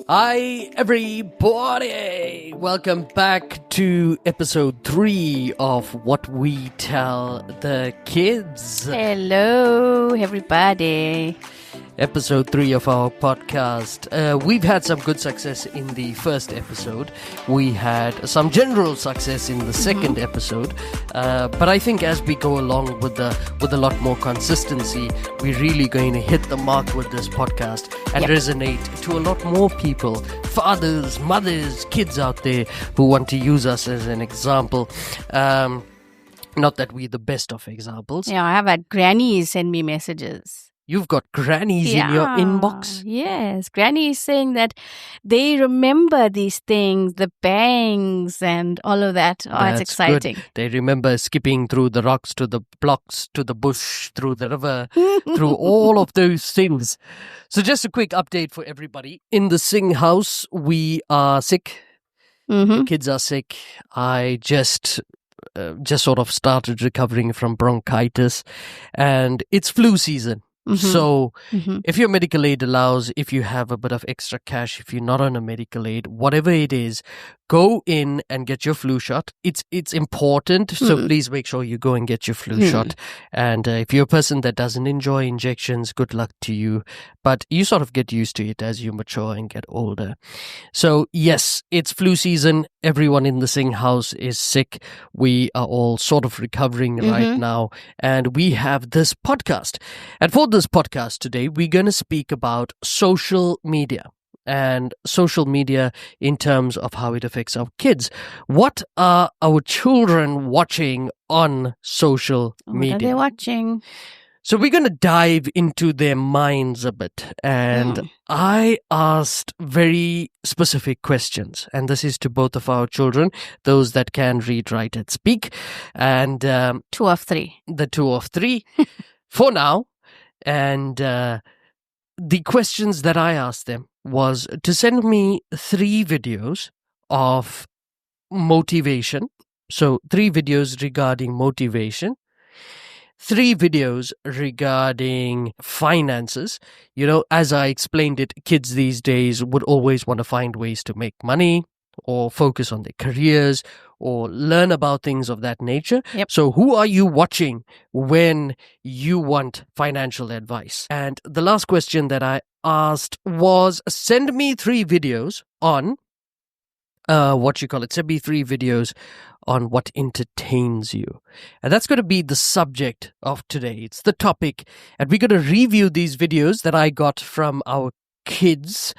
Hi, everybody! Welcome back to episode 3 of What We Tell the Kids. Hello, everybody. Episode 3 of our podcast. We've had some good success in the first episode. We had some general success in the second episode. But I think as we go along with a lot more consistency, we're really going to hit the mark with this podcast and resonate to a lot more people, fathers, mothers, kids out there who want to use us as an example. Not that we're the best of examples. Yeah, I have had grannies send me messages. You've got grannies in your inbox? Yes, grannies saying that they remember these things, the bangs and all of that. Oh, That's it's exciting. Good. They remember skipping through the rocks to the blocks, to the bush, through the river, through all of those things. So just a quick update for everybody. In the Singh house, we are sick. The kids are sick. I just sort of started recovering from bronchitis, and it's flu season. So if your medical aid allows, if you have a bit of extra cash, if you're not on a medical aid, whatever it is, go in and get your flu shot. It's important. So please make sure you go and get your flu shot. And if you're a person that doesn't enjoy injections, good luck to you. But you sort of get used to it as you mature and get older. So yes, it's flu season. Everyone in the Singh house is sick. We are all sort of recovering right now. And we have this podcast. And for this podcast today, we're going to speak about social media. And social media in terms of how it affects our kids. What are our children watching on social media? What are they watching? So we're going to dive into their minds a bit. And I asked very specific questions. And this is to both of our children, those that can read, write, and speak. And 2 of 3. The 2 of 3 for now. And the questions that I asked them was to send me 3 videos of motivation. So 3 videos regarding motivation, 3 videos regarding finances. You know, as I explained it, kids these days would always want to find ways to make money or focus on their careers or learn about things of that nature. So who are you watching when you want financial advice? And the last question that I asked was, send me 3 videos on send me 3 videos on what entertains you. And that's going to be the subject of today. It's the topic. And we're going to review these videos that I got from our kids.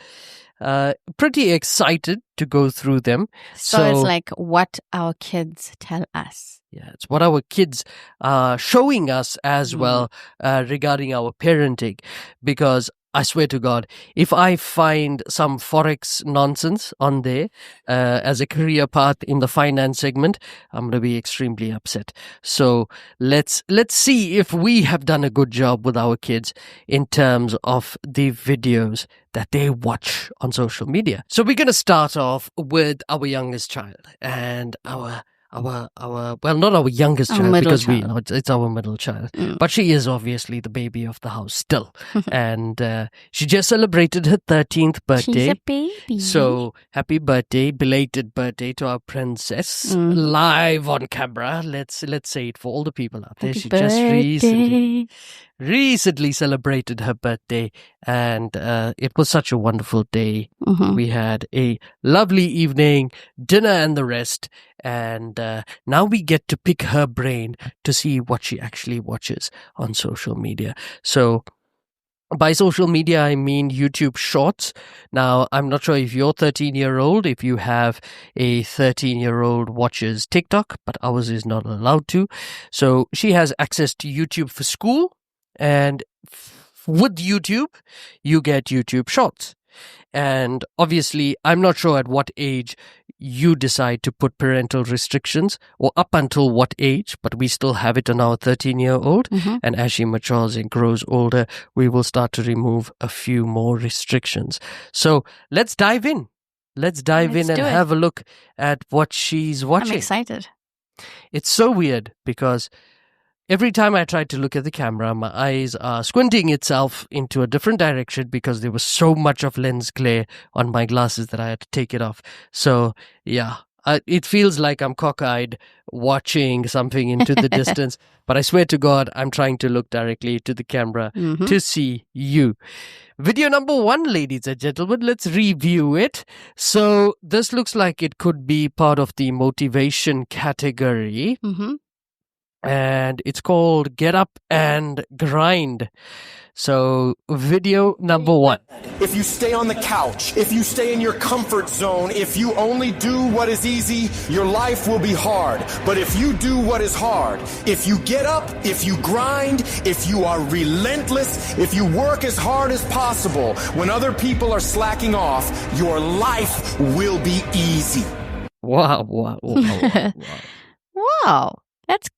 Pretty excited to go through them. So it's like what our kids tell us. Yeah, it's what our kids are showing us as well regarding our parenting. Because I swear to God, if I find some Forex nonsense on there as a career path in the finance segment, I'm going to be extremely upset. So let's see if we have done a good job with our kids in terms of the videos that they watch on social media. So we're going to start off with our youngest child and our well, not our youngest child, because it's our middle child. But she is obviously the baby of the house still. And she just celebrated her 13th birthday. She's a baby. So happy birthday, belated birthday to our princess, live on camera. Let's say it for all the people out there. She just recently celebrated her birthday, and it was such a wonderful day. We had a lovely evening, dinner and the rest, and now we get to pick her brain to see what she actually watches on social media. So by social media, I mean YouTube Shorts. Now, I'm not sure if you're 13-year-old, if you have a 13-year-old watches TikTok, but ours is not allowed to. So she has access to YouTube for school, and with YouTube, you get YouTube Shorts. And obviously, I'm not sure at what age you decide to put parental restrictions or up until what age, but we still have it on our 13-year-old. And as she matures and grows older, we will start to remove a few more restrictions. So let's dive in. Let's dive in and have a look at what she's watching. I'm excited. It's so weird because Every time I tried to look at the camera, my eyes are squinting itself into a different direction because there was so much of lens glare on my glasses that I had to take it off. So, yeah, it feels like I'm cockeyed watching something into the distance. But I swear to God, I'm trying to look directly to the camera to see you. Video number 1, ladies and gentlemen, let's review it. So this looks like it could be part of the motivation category. And it's called Get Up and Grind. So video number 1. If you stay on the couch, if you stay in your comfort zone, if you only do what is easy, your life will be hard. But if you do what is hard, if you get up, if you grind, if you are relentless, if you work as hard as possible, when other people are slacking off, your life will be easy. Wow. Wow.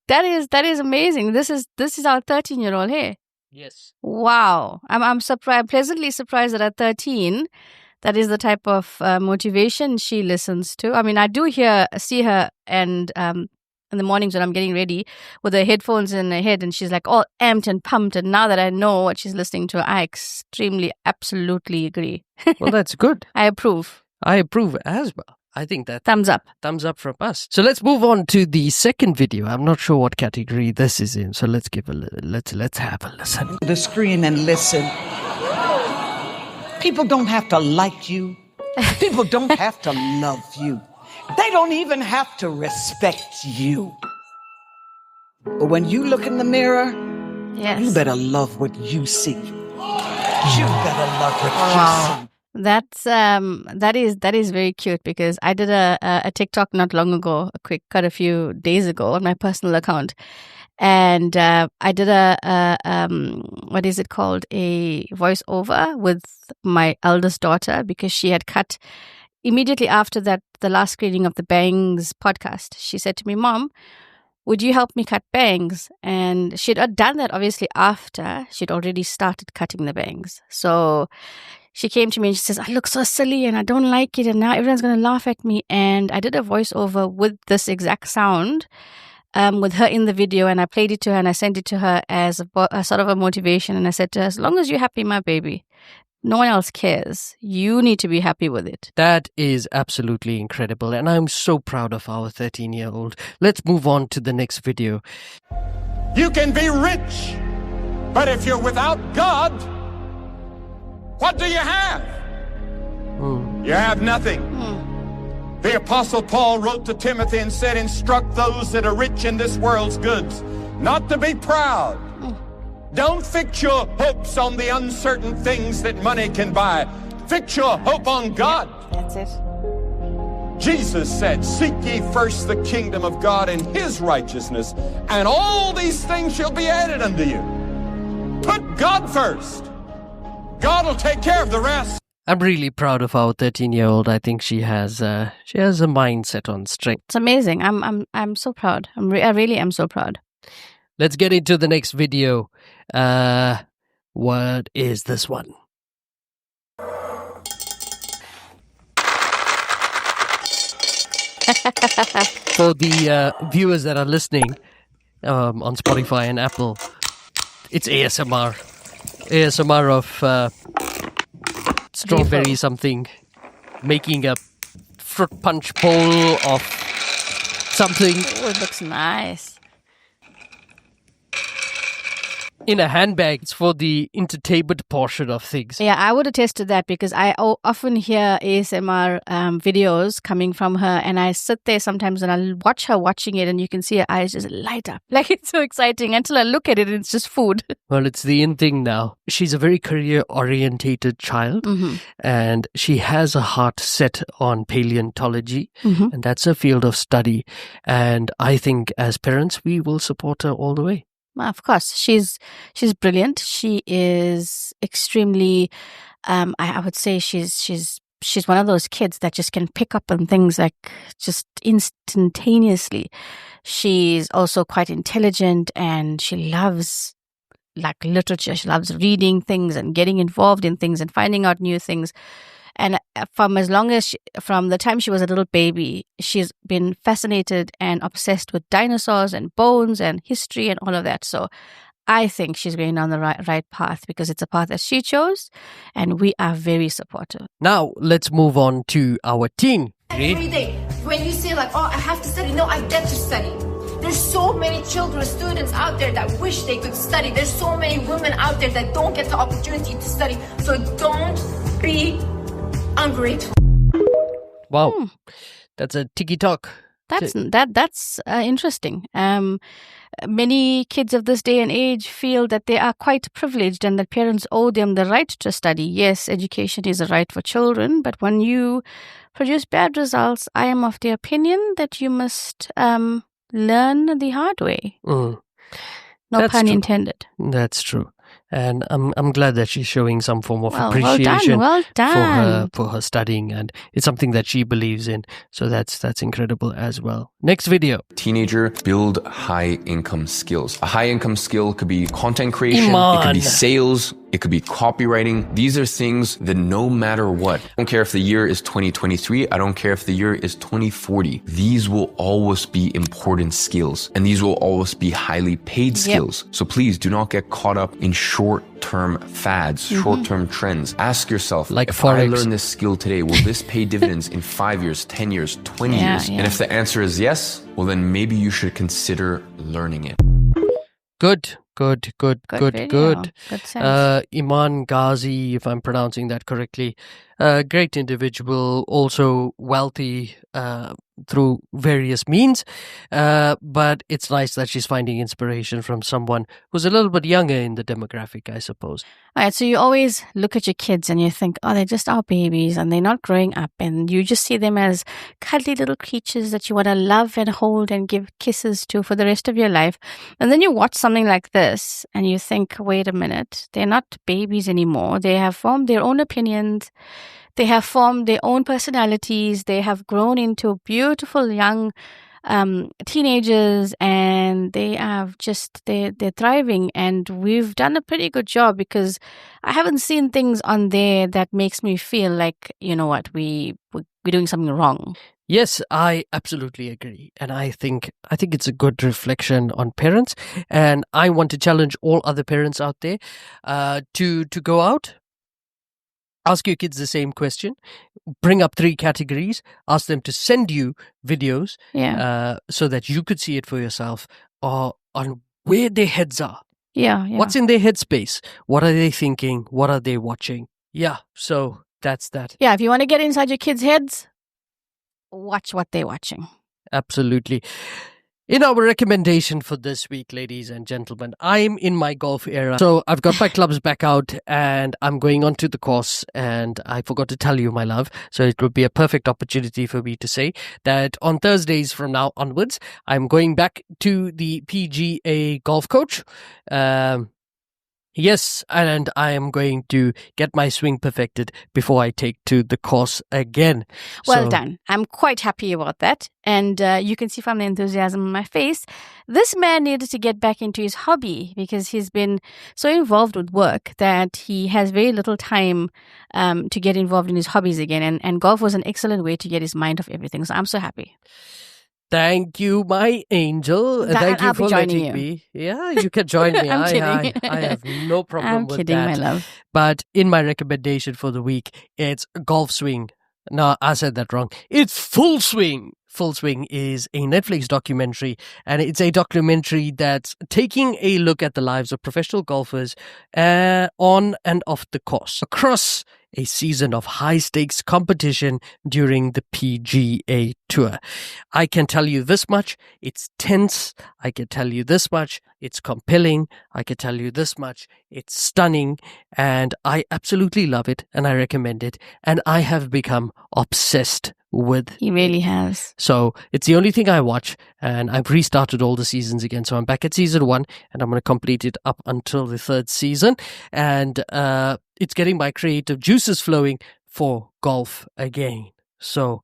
That is amazing. This is our 13-year-old, hey? Yes. Wow. I'm surprised, pleasantly surprised that at 13, that is the type of motivation she listens to. I mean, I do see her and in the mornings when I'm getting ready with her headphones in her head and she's like all amped and pumped. And now that I know what she's listening to, I absolutely agree. Well, that's good. I approve. I approve as well. I think that thumbs up from us. So let's move on to the second video. I'm not sure what category this is in, so let's have a listen. The screen and listen. People don't have to like you. People don't have to love you. They don't even have to respect you. But when you look in the mirror, you better love what you see. You better love what you see. That is very cute because I did a TikTok not long ago, a quick cut a few days ago on my personal account, and I did what is it called, a voiceover with my eldest daughter because she had cut immediately after the last screening of the Bangs podcast. She said to me, "Mom, would you help me cut bangs?" And she'd done that obviously after she'd already started cutting the bangs. So she came to me and she says, "I look so silly and I don't like it and now everyone's going to laugh at me." And I did a voiceover with this exact sound with her in the video, and I played it to her and I sent it to her as a sort of a motivation. And I said to her, "As long as you're happy, my baby, no one else cares. You need to be happy with it." That is absolutely incredible. And I'm so proud of our 13-year-old. Let's move on to the next video. You can be rich, but if you're without God, what do you have? You have nothing. The Apostle Paul wrote to Timothy and said, "Instruct those that are rich in this world's goods, not to be proud. Don't fix your hopes on the uncertain things that money can buy. Fix your hope on God." That's it. Jesus said, "Seek ye first the kingdom of God and his righteousness, and all these things shall be added unto you." Put God first. God will take care of the rest. I'm really proud of our 13-year-old. I think she has a mindset on strength. It's amazing. I'm so proud. I really am so proud. Let's get into the next video. What is this one? For the viewers that are listening on Spotify and Apple, it's ASMR. ASMR of strawberry something making a fruit punch bowl of something. Oh, it looks nice. In a handbag. It's for the entertainment portion of things. Yeah, I would attest to that because I often hear ASMR videos coming from her, and I sit there sometimes and I watch her watching it, and you can see her eyes just light up. Like, it's so exciting until I look at it and it's just food. Well, it's the in thing now. She's a very career-orientated child, and she has a heart set on paleontology, and that's a field of study. And I think as parents, we will support her all the way. Of course, she's brilliant. She is extremely, I would say she's one of those kids that just can pick up on things like just instantaneously. She's also quite intelligent and she loves like literature. She loves reading things and getting involved in things and finding out new things. And from the time she was a little baby, she's been fascinated and obsessed with dinosaurs and bones and history and all of that. So I think she's going down the right path because it's a path that she chose, and we are very supportive. Now, let's move on to our teen. Every day, when you say like, oh, I have to study, no, I get to study. There's so many children, students out there that wish they could study. There's so many women out there that don't get the opportunity to study. So don't be ungrateful. Wow, that's a tiki-talk. That's interesting. Many kids of this day and age feel that they are quite privileged and that parents owe them the right to study. Yes, education is a right for children, but when you produce bad results, I am of the opinion that you must learn the hard way. No pun intended. That's true. And I'm glad that she's showing some form of appreciation well done. for her studying, and it's something that she believes in. So that's incredible as well. Next video. Teenager, build high income skills. A high income skill could be content creation, it could be sales, it could be copywriting. These are things that no matter what, I don't care if the year is 2023, I don't care if the year is 2040, these will always be important skills, and these will always be highly paid skills. So please do not get caught up in short-term fads, short-term trends. Ask yourself, like if Forex. I learn this skill today, will this pay dividends in 5 years, 10 years, 20 years? And if the answer is yes, well then maybe you should consider learning it. Good. Good sense. Iman Ghazi, if I'm pronouncing that correctly, great individual, also wealthy through various means, but it's nice that she's finding inspiration from someone who's a little bit younger in the demographic, I suppose. All right, so you always look at your kids and you think, oh, they're just our babies and they're not growing up, and you just see them as cuddly little creatures that you want to love and hold and give kisses to for the rest of your life. And then you watch something like this and you think, wait a minute, they're not babies anymore. They have formed their own opinions. They have formed their own personalities. They have grown into beautiful young teenagers, and they have they're thriving. And we've done a pretty good job, because I haven't seen things on there that makes me feel like, you know what, we're doing something wrong. Yes, I absolutely agree. And I think it's a good reflection on parents. And I want to challenge all other parents out there to go out. Ask your kids the same question. Bring up 3 categories. Ask them to send you videos so that you could see it for yourself on where their heads are. Yeah. What's in their headspace? What are they thinking? What are they watching? Yeah, so that's that. Yeah, if you want to get inside your kids' heads, watch what they're watching. Absolutely. In our recommendation for this week, ladies and gentlemen, I'm in my golf era. So I've got my clubs back out and I'm going on to the course, and I forgot to tell you, my love. So it would be a perfect opportunity for me to say that on Thursdays from now onwards, I'm going back to the PGA golf coach. Yes, and I am going to get my swing perfected before I take to the course again. Well done. I'm quite happy about that. And you can see from the enthusiasm on my face, this man needed to get back into his hobby, because he's been so involved with work that he has very little time to get involved in his hobbies again. And golf was an excellent way to get his mind off everything. So I'm so happy. Thank you, my angel. Thank you for letting me. Yeah, you can join me. I'm kidding. I have no problem with that. I'm kidding, my love. But in my recommendation for the week, it's Golf Swing. No, I said that wrong. It's Full Swing. Full Swing is a Netflix documentary, and it's a documentary that's taking a look at the lives of professional golfers on and off the course across a season of high-stakes competition during the PGA Tour. I can tell you this much, it's tense. I can tell you this much, it's compelling. I can tell you this much, it's stunning. And I absolutely love it, and I recommend it. And I have become obsessed with He really has. So it's the only thing I watch, and I've restarted all the seasons again. So I'm back at season 1, and I'm going to complete it up until the 3rd season. And it's getting my creative juices flowing for golf again. So,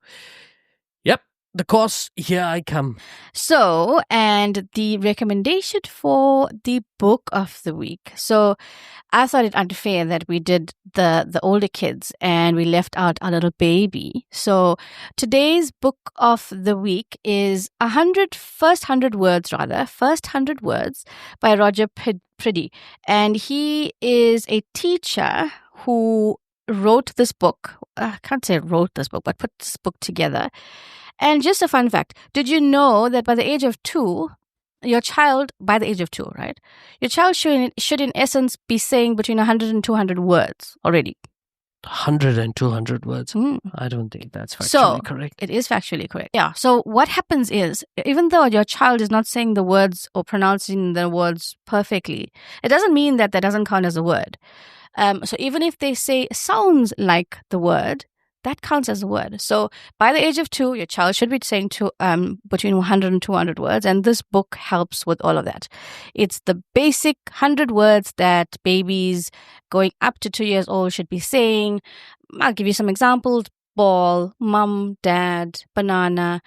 yep, the course, here I come. So, and the recommendation for the book of the week. So, I thought it unfair that we did the older kids and we left out our little baby. So, today's book of the week is First 100 Words by Roger Priddy. And he is a teacher who wrote this book. I can't say wrote this book, but put this book together. And just a fun fact, did you know that by the age of 2, your child, by the age of 2, right? Your child should in essence be saying between 100 and 200 words already. 100 and 200 words. I don't think that's factually correct. It is factually correct. Yeah. So what happens is, even though your child is not saying the words or pronouncing the words perfectly, it doesn't mean that doesn't count as a word. So even if they say sounds like the word, that counts as a word. So by the age of 2, your child should be saying between 100 and 200 words. And this book helps with all of that. It's the basic 100 words that babies going up to 2 years old should be saying. I'll give you some examples. Ball, mum, dad, banana,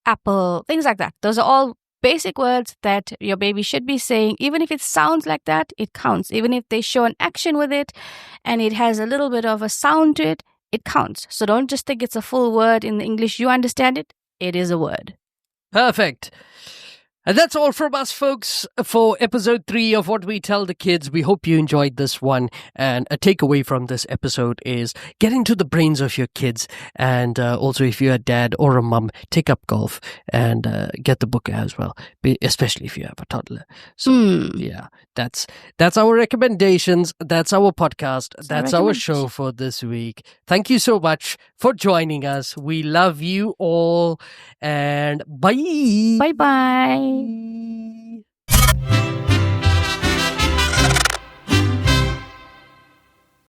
apple, things like that. Those are all basic words that your baby should be saying. Even if it sounds like that, it counts. Even if they show an action with it and it has a little bit of a sound to it, it counts. So don't just think it's a full word in the English. You understand it. It is a word. Perfect. And that's all from us, folks, for episode 3 of What We Tell the Kids. We hope you enjoyed this one. And a takeaway from this episode is get into the brains of your kids. And also, if you're a dad or a mum, take up golf and get the book as well, especially if you have a toddler. So, yeah, that's our recommendations. That's our podcast. That's our show for this week. Thank you so much for joining us. We love you all. And bye. Bye-bye.